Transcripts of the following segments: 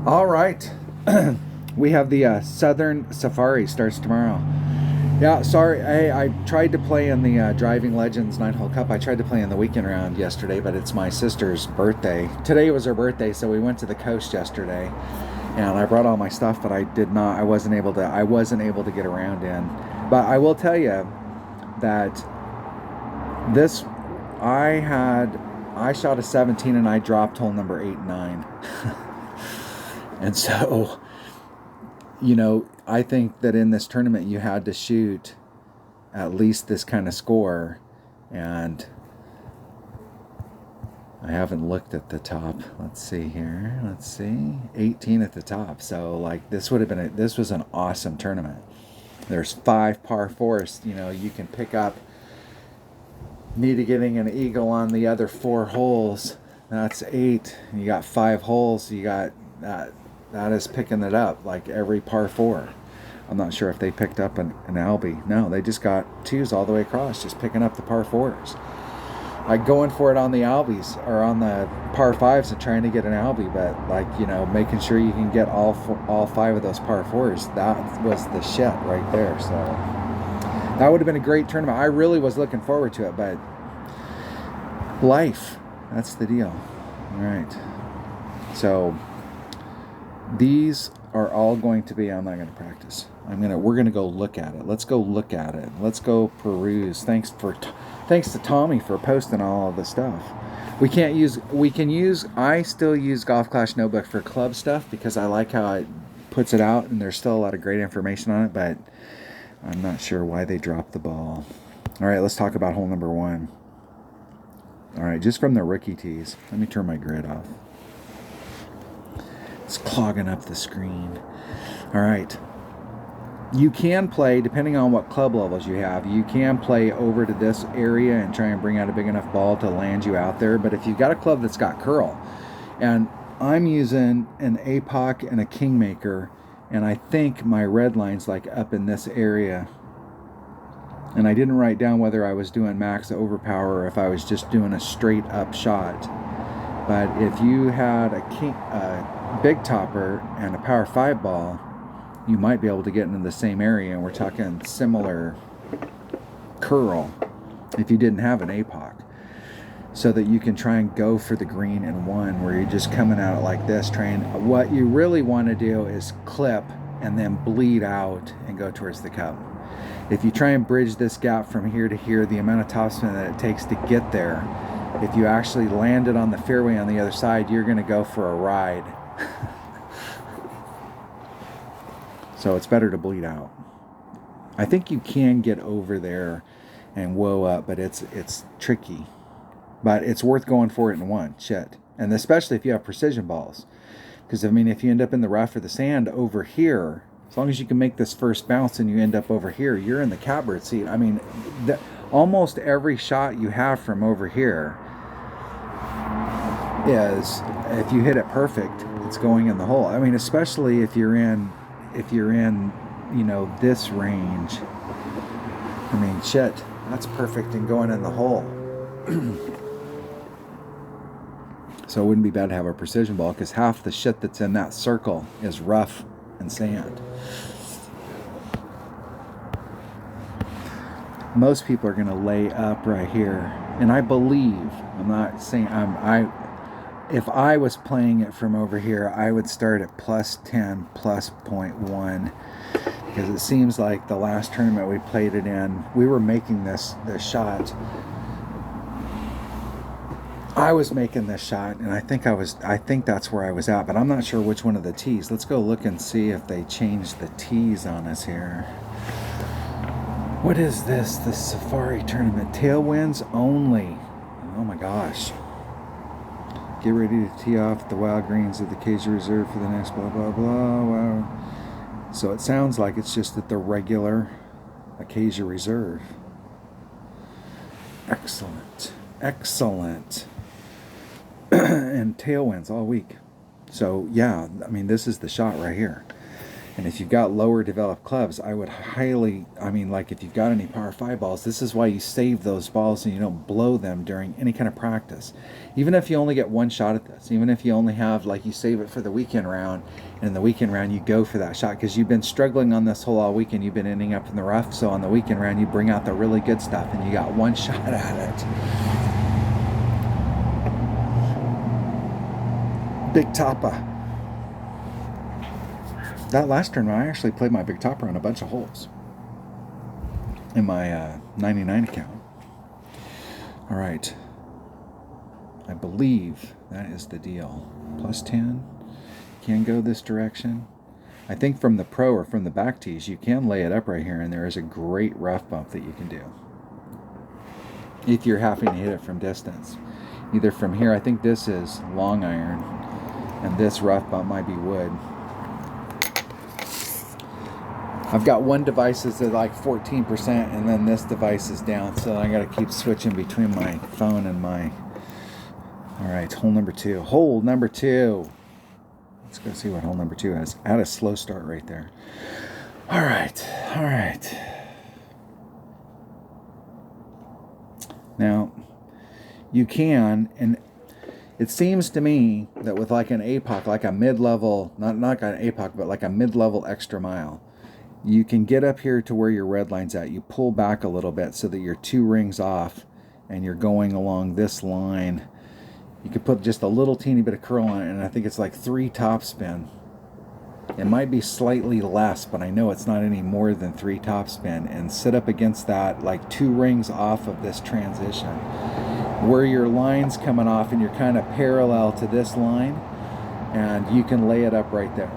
All right. We have the Southern Safari starts tomorrow. Yeah, sorry. I tried to play in the Driving Legends 9-hole Cup. I tried to play in the weekend round yesterday, but it's my sister's birthday. Today was her birthday, so we went to the coast yesterday, and I brought all my stuff, but I did not. I wasn't able to. I wasn't able to get around in. But I will tell you that this, I had, I shot a 17 and I dropped hole number 8 and 9. And so, I think that in this tournament you had to shoot at least this kind of score, and I haven't looked at the top. Let's see here. Let's see. 18 at the top. So like this would have been this was an awesome tournament. There's 5 par fours, you can pick up. Need getting an eagle on the other 4 holes. That's 8. You got 5 holes. You got that. That is picking it up like every par 4. I'm not sure if they picked up an Albie. No, they just got 2s all the way across, just picking up the par 4s. Like going for it on the Albies or on the par 5s and trying to get an Albie, but making sure you can get all 5 of those par 4s. That was the shit right there. So that would have been a great tournament. I really was looking forward to it, but life, that's the deal. All right. So these are all going to be, I'm not going to practice. We're going to go look at it. Let's go look at it. Let's go peruse. Thanks to Tommy for posting all of the stuff. I still use Golf Clash Notebook for club stuff because I like how it puts it out and there's still a lot of great information on it, but I'm not sure why they dropped the ball. All right, let's talk about hole number 1. All right, just from the rookie tees. Let me turn my grid off. It's clogging up the screen. All right. You can play, depending on what club levels you have, you can play over to this area and try and bring out a big enough ball to land you out there. But if you've got a club that's got curl, and I'm using an APOC and a Kingmaker, and I think my red line's like up in this area. And I didn't write down whether I was doing max overpower or if I was just doing a straight up shot. But if you had a big topper and a power 5 ball, you might be able to get into the same area, and we're talking similar curl if you didn't have an APOC, so that you can try and go for the green in 1 where you're just coming at it like this. What you really want to do is clip and then bleed out and go towards the cup. If you try and bridge this gap from here to here, the amount of topspin that it takes to get there, if you actually land it on the fairway on the other side, you're going to go for a ride. So it's better to bleed out. I think you can get over there and whoa up, but it's tricky. But it's worth going for it in 1. Shit. And especially if you have precision balls. Because, if you end up in the rough or the sand over here, as long as you can make this first bounce and you end up over here, you're in the catbird seat. Almost every shot you have from over here is, if you hit it perfect, it's going in the hole. Especially if you're in this range. Shit, that's perfect and going in the hole. So it wouldn't be bad to have a precision ball, because half the shit that's in that circle is rough and sand. Most people are going to lay up right here, and I believe, I'm not saying if I was playing it from over here, I would start at plus 10, plus 0.1, because it seems like the last tournament we played it in, we were making this shot. I was making this shot, and I think that's where I was at, but I'm not sure which one of the tees. Let's go look and see if they changed the tees on us here. What is this? The Safari Tournament. Tailwinds only. Oh my gosh. Get ready to tee off the wild greens of the KG Reserve for the next blah, blah, blah. Wow. So it sounds like it's just at the regular Acacia Reserve. Excellent. Excellent. And tailwinds all week. So, yeah, this is the shot right here. And if you've got lower developed clubs, I would highly, like if you've got any Power 5 balls, this is why you save those balls and you don't blow them during any kind of practice. Even if you only get one shot at this, even if you only have, like, you save it for the weekend round, and in the weekend round you go for that shot because you've been struggling on this hole all weekend, you've been ending up in the rough, so on the weekend round you bring out the really good stuff and you got one shot at it. Big Topper. That last tournament, I actually played my Big Topper on a bunch of holes in my 99 account. All right. I believe that is the deal. Plus 10. Can go this direction. I think from the pro or from the back tees, you can lay it up right here, and there is a great rough bump that you can do if you're having to hit it from distance. Either from here, I think this is long iron, and this rough bump might be wood. I've got one device is at like 14%, and then this device is down, so I got to keep switching between my phone and my... All right, hole number 2. Hole number 2. Let's go see what hole number 2 has. I had a slow start right there. All right, all right. Now, you can, and it seems to me that with like an APOC, like a mid-level, not like an APOC, but like a mid-level extra mile, you can get up here to where your red line's at. You pull back a little bit so that you're 2 rings off and you're going along this line. You could put just a little teeny bit of curl on it, and I think it's like 3 topspin. It might be slightly less, but I know it's not any more than 3 topspin, and sit up against that like 2 rings off of this transition where your line's coming off and you're kind of parallel to this line, and you can lay it up right there.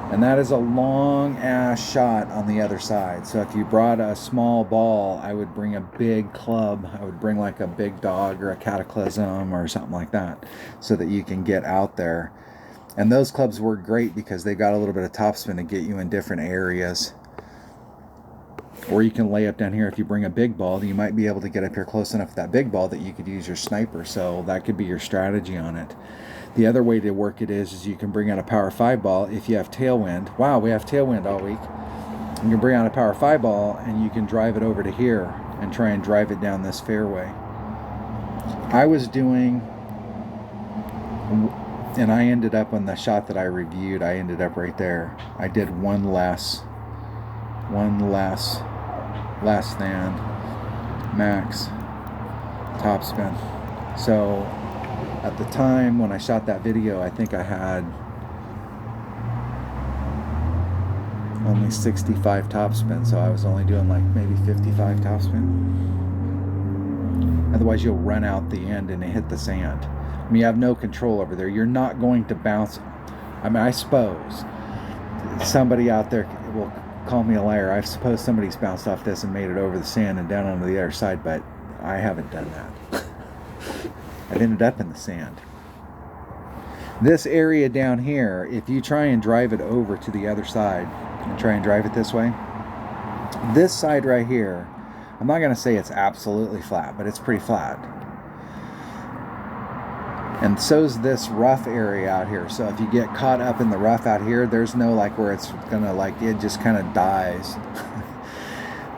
And that is a long ass shot on the other side. So if you brought a small ball, I would bring a big club. I would bring like a big dog or a cataclysm or something like that, so that you can get out there. And those clubs work great because they got a little bit of topspin to get you in different areas. Or you can lay up down here. If you bring a big ball, you might be able to get up here close enough to that big ball that you could use your sniper. So that could be your strategy on it. The other way to work it is you can bring out a Power 5 ball if you have tailwind. Wow, we have tailwind all week. You can bring out a Power 5 ball and you can drive it over to here and try and drive it down this fairway. I was doing, and I ended up on the shot that I reviewed, I ended up right there. I did one less than max topspin. So at the time when I shot that video, I think I had only 65 topspin, so I was only doing like maybe 55 topspin. Otherwise you'll run out the end and hit the sand. I mean, you have no control over there. You're not going to bounce. I mean, I suppose somebody out there will call me a liar. I suppose somebody's bounced off this and made it over the sand and down onto the other side, but I haven't done that. I've ended up in the sand. This area down here, if you try and drive it over to the other side and try and drive it this way, this side right here, I'm not going to say it's absolutely flat, but it's pretty flat. And so's this rough area out here. So if you get caught up in the rough out here, there's no like where it's gonna like, it just kind of dies.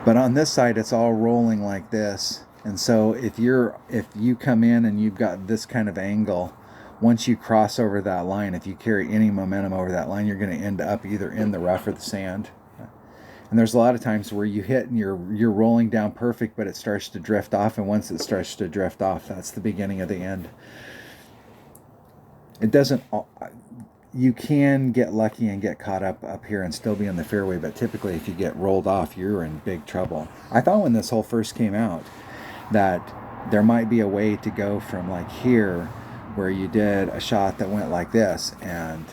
But on this side, it's all rolling like this. And so if you come in and you've got this kind of angle, once you cross over that line, if you carry any momentum over that line, you're going to end up either in the rough or the sand. And there's a lot of times where you hit and you're rolling down perfect, but it starts to drift off. And once it starts to drift off, that's the beginning of the end. It doesn't, you can get lucky and get caught up here and still be in the fairway, but typically if you get rolled off, you're in big trouble. I thought when this hole first came out that there might be a way to go from like here where you did a shot that went like this, and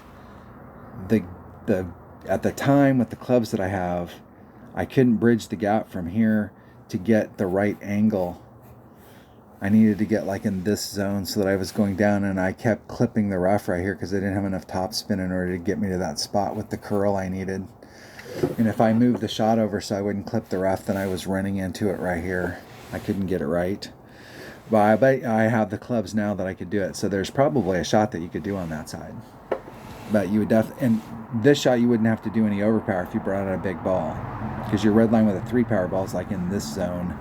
at the time with the clubs that I have, I couldn't bridge the gap from here to get the right angle. I needed to get like in this zone so that I was going down, and I kept clipping the rough right here because I didn't have enough topspin in order to get me to that spot with the curl I needed. And if I moved the shot over so I wouldn't clip the rough, then I was running into it right here. I couldn't get it right. But I bet I have the clubs now that I could do it. So there's probably a shot that you could do on that side. But you would and this shot you wouldn't have to do any overpower if you brought out a big ball, because your red line with a 3 power ball is like in this zone.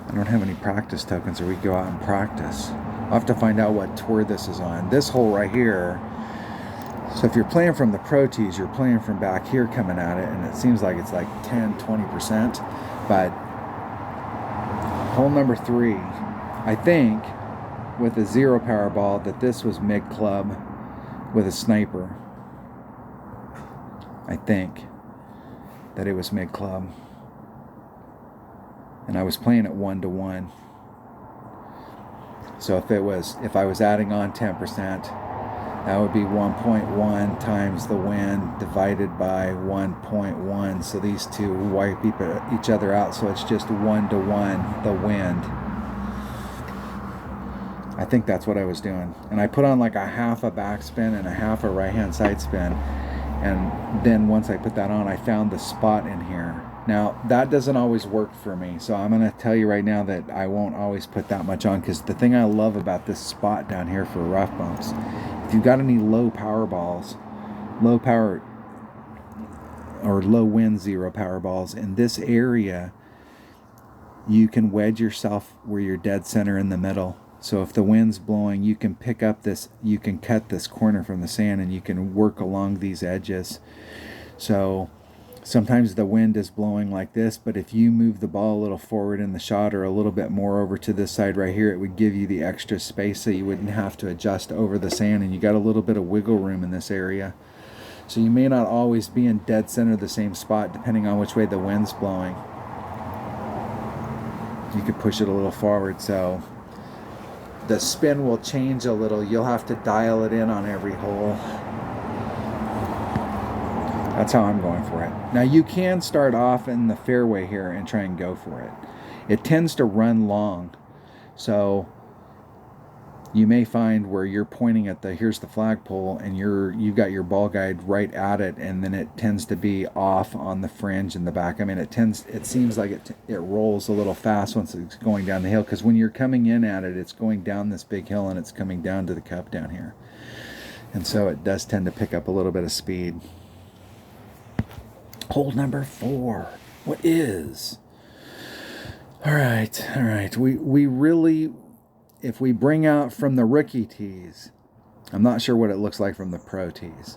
I don't have any practice tokens, or we go out and practice. I'll have to find out what tour this is on. This hole right here. So if you're playing from the Pro Tees, you're playing from back here coming at it, and it seems like it's like 10-20%. But hole number 3, I think, with a 0 power ball, that this was mid club with a sniper. I think that it was mid club. And I was playing it 1-to-1. So if I was adding on 10%, that would be 1.1 times the wind divided by 1.1. So these two wipe each other out. So it's just 1-to-1 the wind. I think that's what I was doing. And I put on like a half a backspin and a half a right-hand side spin. And then once I put that on, I found the spot in here. Now, that doesn't always work for me. So I'm going to tell you right now that I won't always put that much on, because the thing I love about this spot down here for rough bumps, if you've got any low power balls, low power or low wind 0 power balls, in this area, you can wedge yourself where you're dead center in the middle. So if the wind's blowing, you can pick up this, you can cut this corner from the sand, and you can work along these edges. So sometimes the wind is blowing like this, but if you move the ball a little forward in the shot, or a little bit more over to this side right here, it would give you the extra space so you wouldn't have to adjust over the sand, and you got a little bit of wiggle room in this area. So you may not always be in dead center the same spot, depending on which way the wind's blowing. You could push it a little forward, so the spin will change a little. You'll have to dial it in on every hole. That's how I'm going for it. Now you can start off in the fairway here and try and go for it. It tends to run long. So you may find where you're pointing at here's the flagpole, and you've got your ball guide right at it, and then it tends to be off on the fringe in the back. I mean, it seems like it rolls a little fast once it's going down the hill, because when you're coming in at it, it's going down this big hill and it's coming down to the cup down here. And so it does tend to pick up a little bit of speed. Hole number 4. What is? All right. We really, if we bring out from the rookie tees, I'm not sure what it looks like from the pro tees,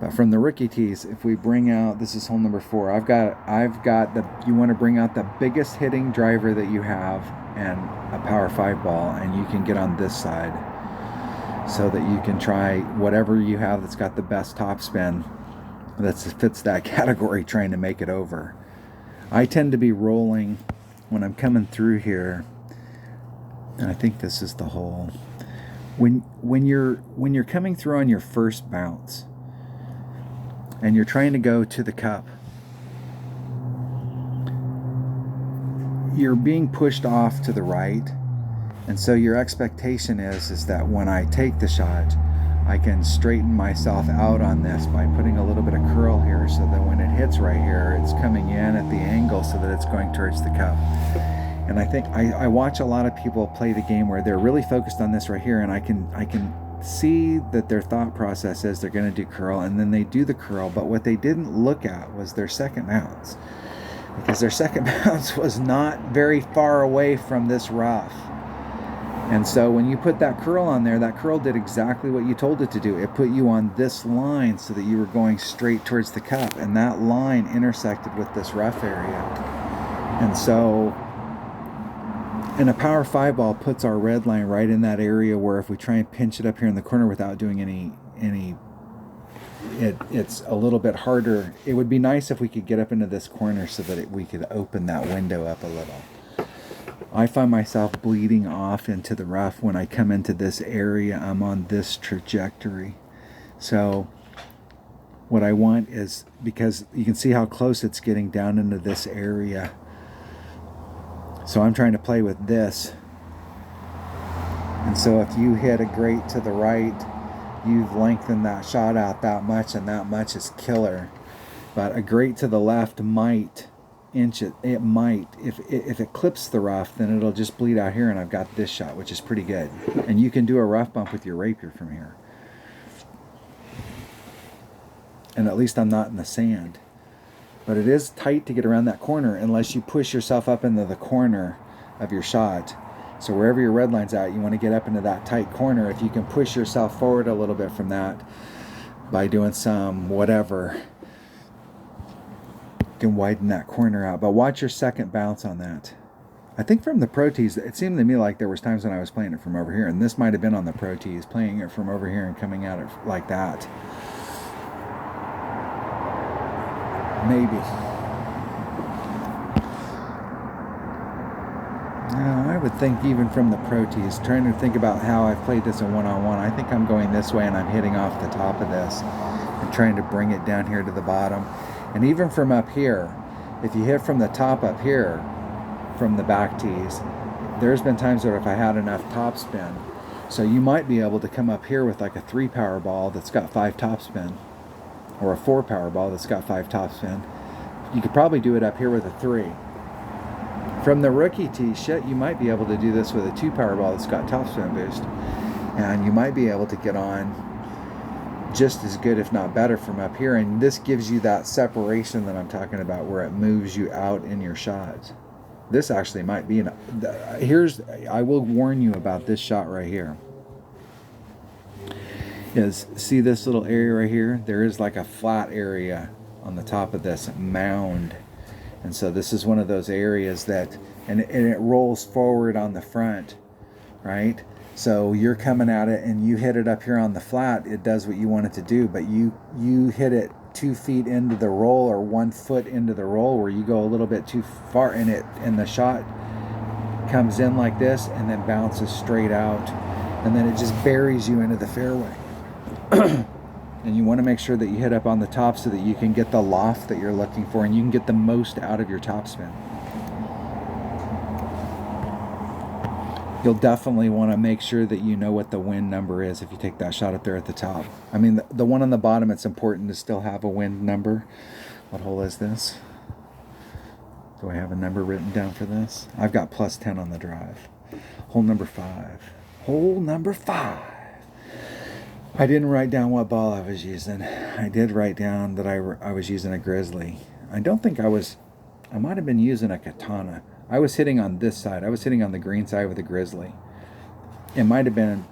but from the rookie tees, if we bring out, this is hole number 4. I've got you want to bring out the biggest hitting driver that you have and a power 5 ball, and you can get on this side so that you can try whatever you have that's got the best topspin that fits that category, trying to make it over. I tend to be rolling when I'm coming through here, and I think this is the hole. When you're coming through on your first bounce and you're trying to go to the cup, you're being pushed off to the right, and so your expectation is that when I take the shot, I can straighten myself out on this by putting a little bit of curl here, so that when it hits right here, it's coming in at the angle so that it's going towards the cup. And I think I watch a lot of people play the game where they're really focused on this right here, and I can see that their thought process is they're going to do curl, and then they do the curl, but what they didn't look at was their second bounce, because their second bounce was not very far away from this rough. And so when you put that curl on there, that curl did exactly what you told it to do. It put you on this line so that you were going straight towards the cup, and that line intersected with this rough area. And so, and a power 5 ball puts our red line right in that area where if we try and pinch it up here in the corner without doing it's a little bit harder. It would be nice if we could get up into this corner so that we could open that window up a little. I find myself bleeding off into the rough when I come into this area. I'm on this trajectory. So what I want is, because you can see how close it's getting down into this area. So I'm trying to play with this. And so if you hit a great to the right, you've lengthened that shot out that much, and that much is killer. But a great to the left might inch it. It might, if it clips the rough, then it'll just bleed out here, and I've got this shot, which is pretty good. And you can do a rough bump with your rapier from here. And at least I'm not in the sand. But it is tight to get around that corner unless you push yourself up into the corner of your shot. So wherever your red line's at, you want to get up into that tight corner. If you can push yourself forward a little bit from that by doing some whatever, you can widen that corner out. But watch your second bounce on that. I think from the Pro Tees, it seemed to me like there was times when I was playing it from over here, and this might have been on the Pro Tees, playing it from over here and coming at it like that. Maybe. No, I would think even from the Pro Tees, trying to think about how I've played this in one-on-one, I think I'm going this way and I'm hitting off the top of this and trying to bring it down here to the bottom. And even from up here, if you hit from the top up here, from the back tees, there's been times where if I had enough topspin, so you might be able to come up here with like a 3 power ball that's got 5 topspin, or a 4 power ball that's got 5 topspin. You could probably do it up here with a 3. From the rookie tee, shit, you might be able to do this with a 2 power ball that's got topspin boost, and you might be able to get on just as good, if not better, from up here. And this gives you that separation that I'm talking about, where it moves you out in your shot. This actually might be I will warn you about this shot right here. See this little area right here? There is like a flat area on the top of this mound. And so this is one of those areas that, and it rolls forward on the front, right? So you're coming at it and you hit it up here on the flat, it does what you want it to do, but you hit it 2 feet into the roll, or 1 foot into the roll, where you go a little bit too far, and the shot comes in like this and then bounces straight out, and then it just buries you into the fairway. And you want to make sure that you hit up on the top so that you can get the loft that you're looking for, and you can get the most out of your topspin. You'll definitely want to make sure that you know what the wind number is if you take that shot up there at the top. I mean, the one on the bottom, it's important to still have a wind number. What hole is this? Do I have a number written down for this? I've got +10 on the drive. Hole number 5. Hole number 5. I didn't write down what ball I was using. I did write down that I was using a Grizzly. I don't think I might have been using a Katana. I was hitting on this side. I was hitting on the green side with a Grizzly. It might have been,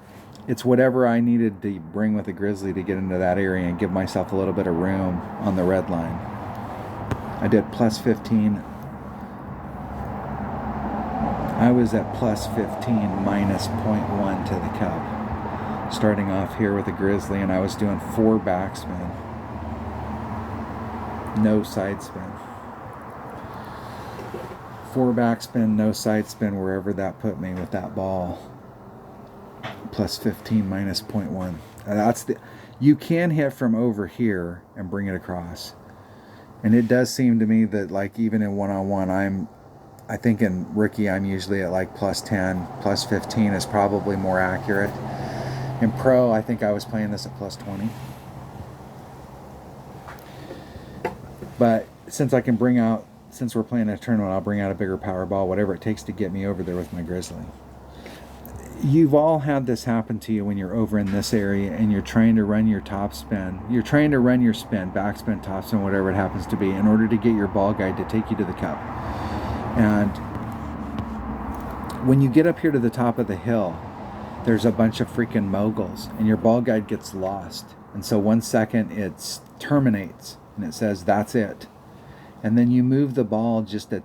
it's whatever I needed to bring with a Grizzly to get into that area and give myself a little bit of room on the red line. I did +15. I was at +15 minus 0.1 to the cup. Starting off here with a Grizzly, and I was doing 4 backspin. No side spin. 4 backspin, no side spin, wherever that put me with that ball. +15 minus 0.1. You can hit from over here and bring it across. And it does seem to me that, like, even in one-on-one, I think in rookie I'm usually at like +10, +15 is probably more accurate. In pro, I think I was playing this at +20. But since we're playing a tournament, I'll bring out a bigger power ball, whatever it takes to get me over there with my Grizzly. You've all had this happen to you when you're over in this area and you're trying to run your top spin. You're trying to run your spin, backspin, topspin, whatever it happens to be, in order to get your ball guide to take you to the cup. And when you get up here to the top of the hill, there's a bunch of freaking moguls, and your ball guide gets lost. And so 1 second it terminates, and it says that's it. And then you move the ball just a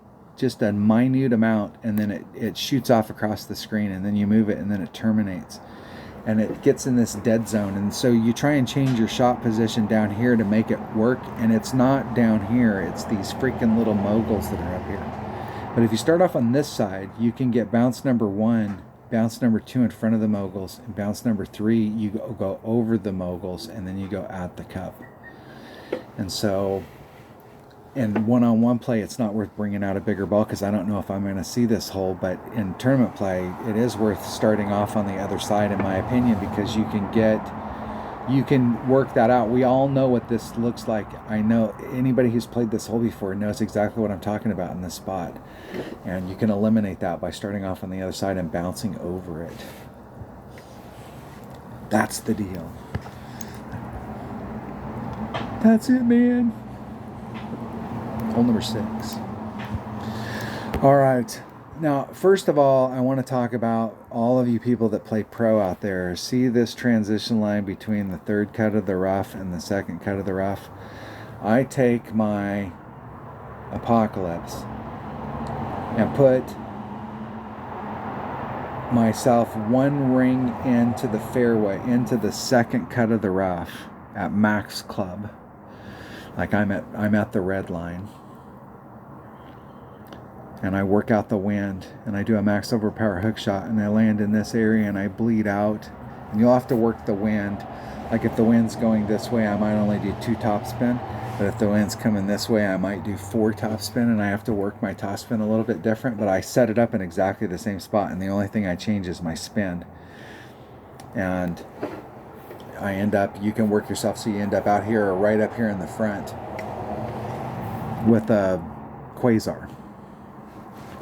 minute amount, and then it shoots off across the screen, and then you move it, and then it terminates. And it gets in this dead zone. And so you try and change your shot position down here to make it work, and it's not down here. It's these freaking little moguls that are up here. But if you start off on this side, you can get bounce number 1, bounce number 2 in front of the moguls, and bounce number 3, you go over the moguls, and then you go at the cup. And so in one-on-one play, it's not worth bringing out a bigger ball, because I don't know if I'm going to see this hole. But in tournament play, it is worth starting off on the other side, in my opinion, because you can get you can work that out. We all know what this looks like. I know anybody who's played this hole before knows exactly what I'm talking about in this spot. And you can eliminate that by starting off on the other side and bouncing over it. That's the deal. That's it, man. Hole number 6. All right. Now, first of all, I want to talk about all of you people that play pro out there. See this transition line between the third cut of the rough and the second cut of the rough? I take my Apocalypse and put myself one ring into the fairway, into the second cut of the rough at max club. Like I'm at the red line. And I work out the wind, and I do a max overpower hook shot, and I land in this area, and I bleed out. And you'll have to work the wind. Like if the wind's going this way, I might only do 2 topspin, but if the wind's coming this way, I might do 4 topspin, and I have to work my topspin a little bit different, but I set it up in exactly the same spot, and the only thing I change is my spin. And I end up, you can work yourself so you end up out here or right up here in the front with a Quasar.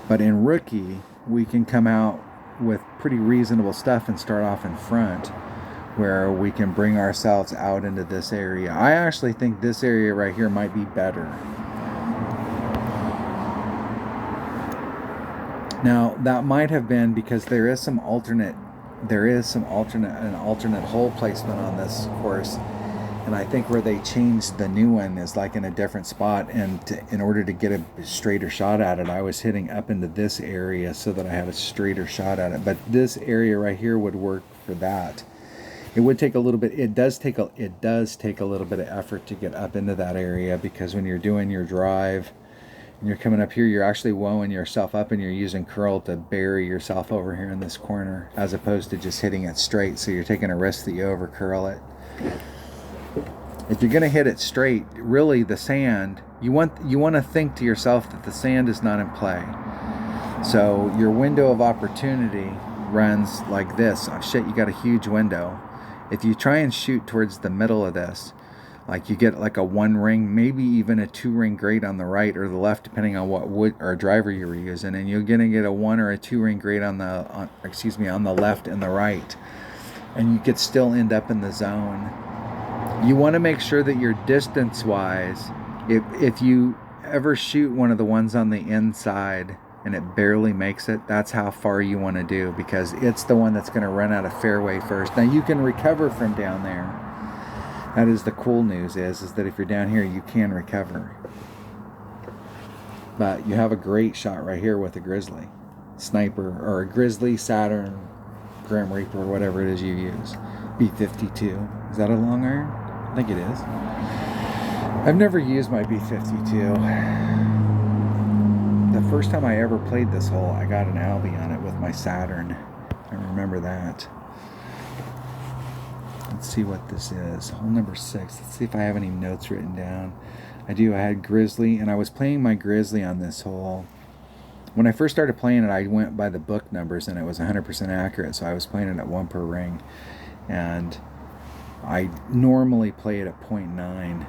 But in rookie, we can come out with pretty reasonable stuff and start off in front where we can bring ourselves out into this area. I actually think this area right here might be better. Now, that might have been because there is some alternate hole placement on this course. And I think where they changed the new one is like in a different spot. And in order to get a straighter shot at it, I was hitting up into this area so that I had a straighter shot at it. But this area right here would work for that. It would take a little bit. It does take a little bit of effort to get up into that area, because when you're doing your drive and you're coming up here, you're actually wowing yourself up and you're using curl to bury yourself over here in this corner, as opposed to just hitting it straight. So you're taking a risk that you over curl it. If you're going to hit it straight, really the sand, you want to think to yourself that the sand is not in play. So your window of opportunity runs like this. Oh shit, you got a huge window. If you try and shoot towards the middle of this, like you get like a 1 ring, maybe even a 2 ring grade on the right or the left, depending on what wood or driver you were using, and you're going to get a 1 or a 2 ring grade on the left and the right, and you could still end up in the zone. You want to make sure that you're distance-wise. If you ever shoot one of the ones on the inside and it barely makes it, that's how far you want to do, because it's the one that's going to run out of fairway first. Now you can recover from down there. That is the cool news is that if you're down here, you can recover. But you have a great shot right here with a Grizzly Sniper, or a Grizzly Saturn Grim Reaper, or whatever it is you use. B52. Is that a long iron? I think it is. I've never used my B52. The first time I ever played this hole, I got an Albie on it with my Saturn. I remember that. Let's see what this is. Hole number 6. Let's see if I have any notes written down. I do. I had Grizzly, and I was playing my Grizzly on this hole. When I first started playing it, I went by the book numbers, and it was 100% accurate, so I was playing it at 1 per ring. And I normally play it at 0.9,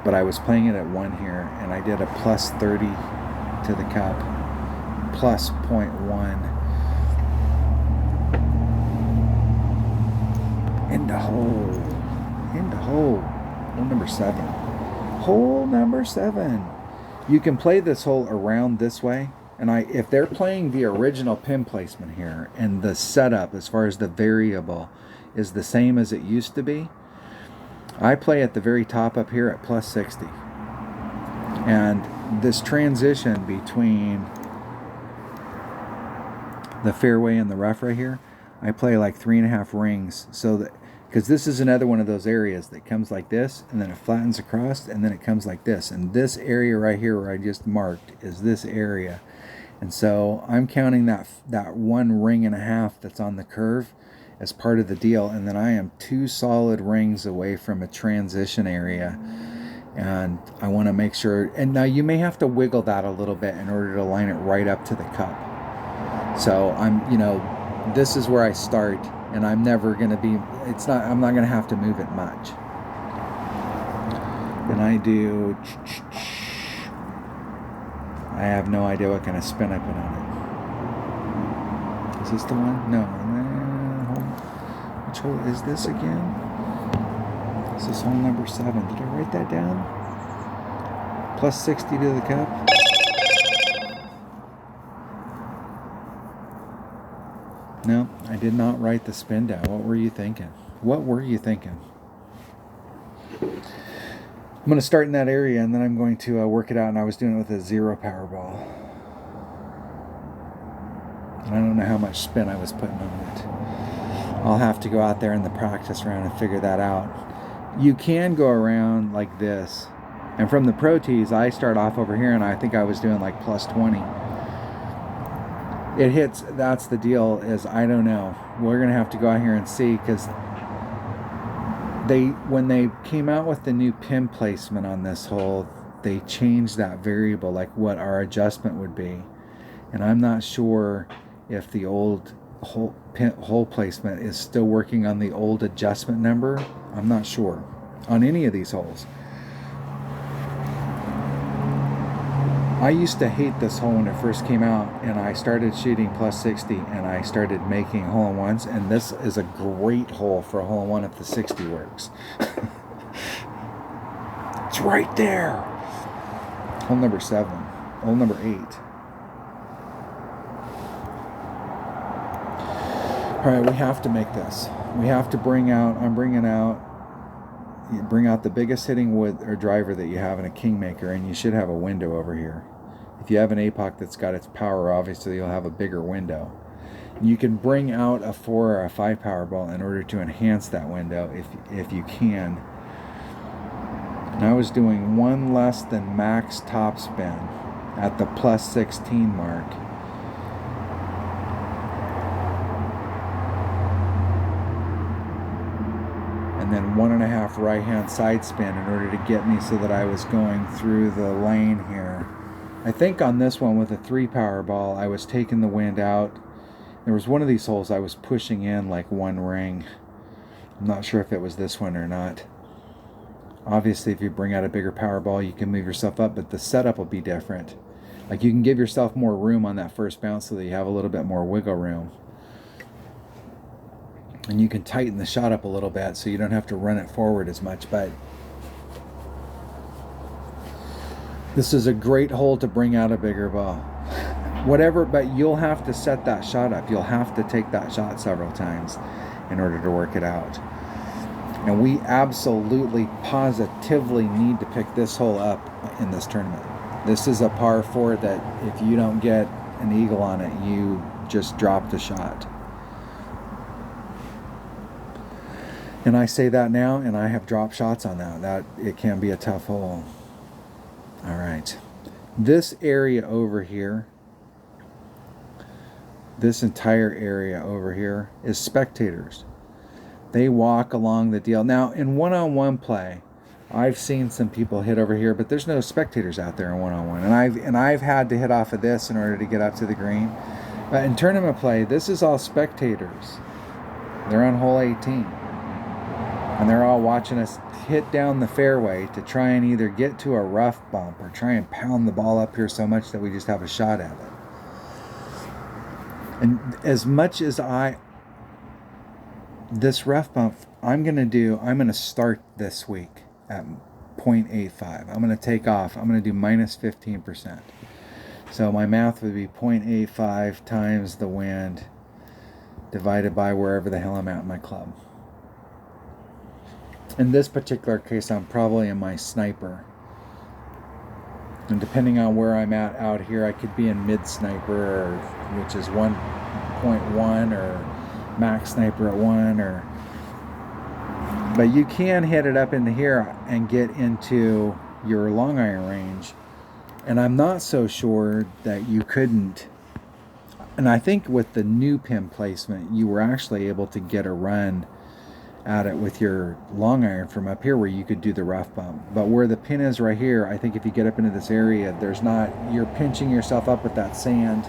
but I was playing it at 1 here, and I did a plus 30 to the cup, plus 0.1 into hole. Hole number 7. Hole number 7. You can play this hole around this way, and if they're playing the original pin placement here, and the setup as far as the variable is the same as it used to be, I play at the very top up here at plus 60. And this transition between the fairway and the rough right here, I play like 3.5 rings, so that, because this is another one of those areas that comes like this, and then it flattens across, and then it comes like this. And this area right here where I just marked is this area. And so I'm counting that 1.5 rings that's on the curve as part of the deal, and then I am 2 solid rings away from a transition area, and I want to make sure. And now you may have to wiggle that a little bit in order to line it right up to the cup. So this is where I start, and I'm never going to be, I'm not going to have to move it much. And I have no idea what kind of spin I put on it. Is this the one? No. Which hole is this again? This is hole number 7. Did I write that down? Plus 60 to the cup. No, I did not write the spin down. What were you thinking? What were you thinking? I'm going to start in that area, and then I'm going to work it out, and I was doing it with a 0 power ball. And I don't know how much spin I was putting on it. I'll have to go out there in the practice round and figure that out. You can go around like this. And from the Pro Tees, I start off over here, and I think I was doing like plus 20. It hits, that's the deal, is I don't know. We're going to have to go out here and see, because when they came out with the new pin placement on this hole, they changed that variable, like what our adjustment would be. And I'm not sure if the old hole placement is still working on the old adjustment number. I'm not sure on any of these holes. I used to hate this hole when it first came out, and I started shooting plus 60, and I started making hole-in-ones, and this is a great hole for a hole-in-one if the 60 works. It's right there. Hole number 7. Hole number 8. All right, we have to make this. We have to bring out the biggest hitting wood or driver that you have in a Kingmaker, and you should have a window over here. If you have an APOC that's got its power, obviously you'll have a bigger window. You can bring out a 4 or a 5 power ball in order to enhance that window if you can. And I was doing one less than max top spin at the plus 16 mark. And then 1.5 right hand side spin in order to get me so that I was going through the lane here. I think on this one with a 3 power ball, I was taking the wind out. There was one of these holes I was pushing in like 1 ring. I'm not sure if it was this one or not. Obviously, if you bring out a bigger power ball, you can move yourself up, but the setup will be different. Like, you can give yourself more room on that first bounce so that you have a little bit more wiggle room. And you can tighten the shot up a little bit so you don't have to run it forward as much. But this is a great hole to bring out a bigger ball. Whatever, but you'll have to set that shot up. You'll have to take that shot several times in order to work it out. And we absolutely, positively need to pick this hole up in this tournament. This is a par 4 that if you don't get an eagle on it, you just drop the shot. And I say that now, and I have dropped shots on that. It can be a tough hole. All right. This area over here, this entire area over here is spectators. They walk along the deal. Now, in one-on-one play, I've seen some people hit over here, but there's no spectators out there in one-on-one. And I've had to hit off of this in order to get up to the green. But in tournament play, this is all spectators. They're on hole 18. And they're all watching us hit down the fairway to try and either get to a rough bump or try and pound the ball up here so much that we just have a shot at it. And as much as this rough bump, I'm going to start this week at 0.85. I'm going to take off. I'm going to do minus 15%. So my math would be 0.85 times the wind divided by wherever the hell I'm at in my club. In this particular case, I'm probably in my sniper. And depending on where I'm at out here, I could be in mid sniper, which is 1.1, or max sniper at 1, but you can hit it up into here and get into your long iron range. And I'm not so sure that you couldn't. And I think with the new pin placement, you were actually able to get a run at it with your long iron from up here where you could do the rough bump. But where the pin is right here, I think if you get up into this area, you're pinching yourself up with that sand.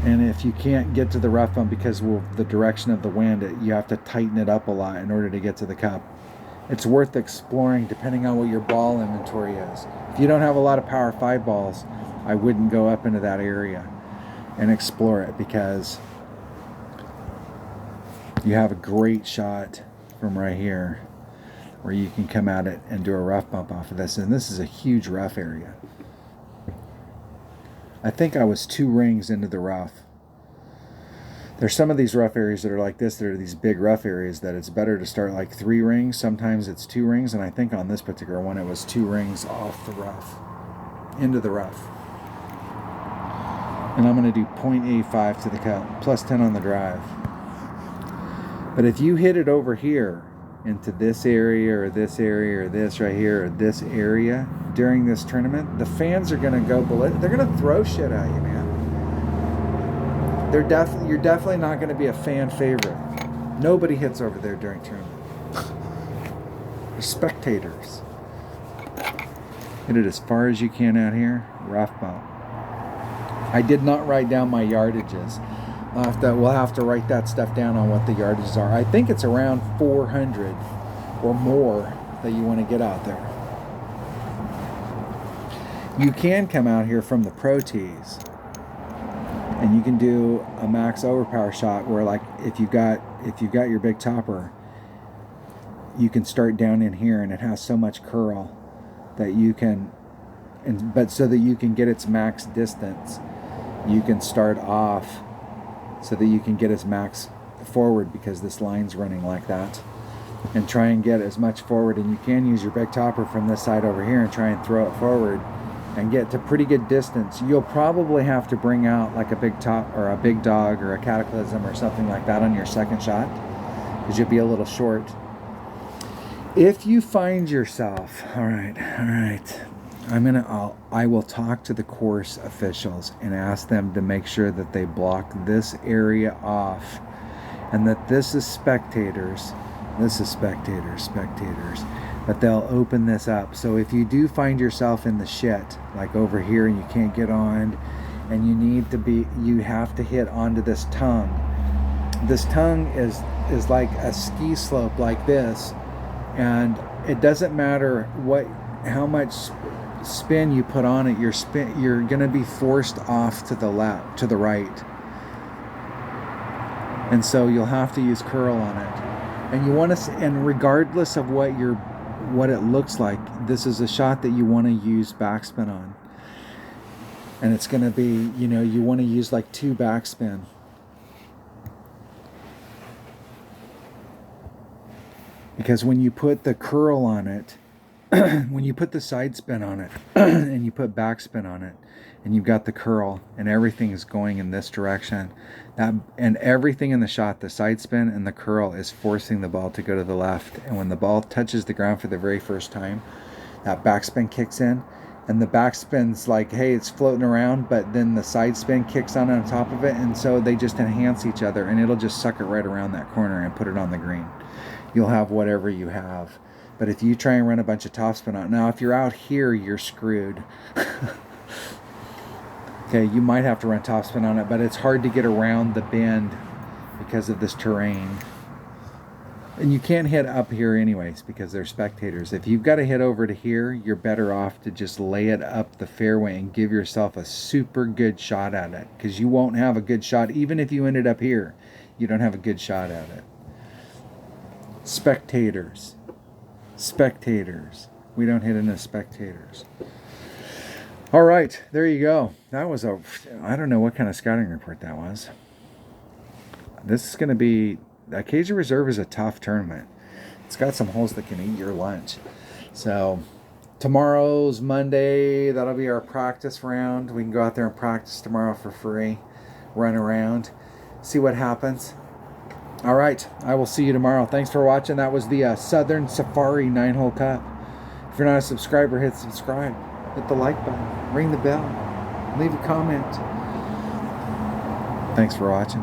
And if you can't get to the rough one because of the direction of the wind, you have to tighten it up a lot in order to get to the cup. It's worth exploring depending on what your ball inventory is. If you don't have a lot of Power 5 balls, I wouldn't go up into that area and explore it, because you have a great shot from right here where you can come at it and do a rough bump off of this. And this is a huge rough area. I think I was 2 rings into the rough. There's some of these rough areas that are like this, that are these big rough areas, that it's better to start like 3 rings. Sometimes it's 2 rings, and I think on this particular one it was 2 rings off the rough, into the rough. And I'm going to do 0.85 to the cup, plus 10 on the drive. But if you hit it over here into this area or this area or this right here or this area during this tournament, the fans are going to go ballistic. They're going to throw shit at you, man. You're definitely not going to be a fan favorite. Nobody hits over there during tournament. They're spectators. Hit it as far as you can out here. Rough bump. I did not write down my yardages. We'll have to write that stuff down on what the yardages are. I think it's around 400 or more that you want to get out there. You can come out here from the pro tees, and you can do a max overpower shot where, like, if you got your big topper, you can start down in here, and it has so much curl that you can, but so that you can get its max distance, you can start off so that you can get its max forward, because this line's running like that, and try and get as much forward. And you can use your big topper from this side over here and try and throw it forward and get to pretty good distance. You'll probably have to bring out like a big top or a big dog or a cataclysm or something like that on your second shot, because you'll be a little short. If you find yourself, all right, I will talk to the course officials and ask them to make sure that they block this area off, and that this is spectators, but they'll open this up. So if you do find yourself in the shit, like over here, and you can't get on, and you have to hit onto this tongue. This tongue is like a ski slope like this, and it doesn't matter how much spin you put on it, you're going to be forced off to the left, to the right, and so you'll have to use curl on it. And you want to, and regardless of what it looks like, this is a shot that you want to use backspin on, and it's going to be, you want to use like 2 backspin. Because when you put the curl on it, when you put the side spin on it and you put backspin on it, and you've got the curl and everything is going in this direction, and everything in the shot, the side spin and the curl, is forcing the ball to go to the left. And when the ball touches the ground for the very first time, that backspin kicks in, and the backspin's like, hey, it's floating around, but then the side spin kicks on top of it, and so they just enhance each other, and it'll just suck it right around that corner and put it on the green. You'll have whatever you have. But if you try and run a bunch of topspin on it, now if you're out here, you're screwed. Okay, you might have to run topspin on it, but it's hard to get around the bend because of this terrain. And you can't hit up here anyways because they're spectators. If you've got to hit over to here, you're better off to just lay it up the fairway and give yourself a super good shot at it, because you won't have a good shot. Even if you ended up here, you don't have a good shot at it. Spectators. We don't hit into spectators. All right, there you go. That was I don't know what kind of scouting report that was. This is going to be, Acacia Reserve is a tough tournament. It's got some holes that can eat your lunch. So tomorrow's Monday. That'll be our practice round. We can go out there and practice tomorrow for free. Run around. See what happens. All right, I will see you tomorrow. Thanks for watching. That was the Southern Safari 9-hole cup. If you're not a subscriber, hit subscribe. Hit the like button. Ring the bell. Leave a comment. Thanks for watching.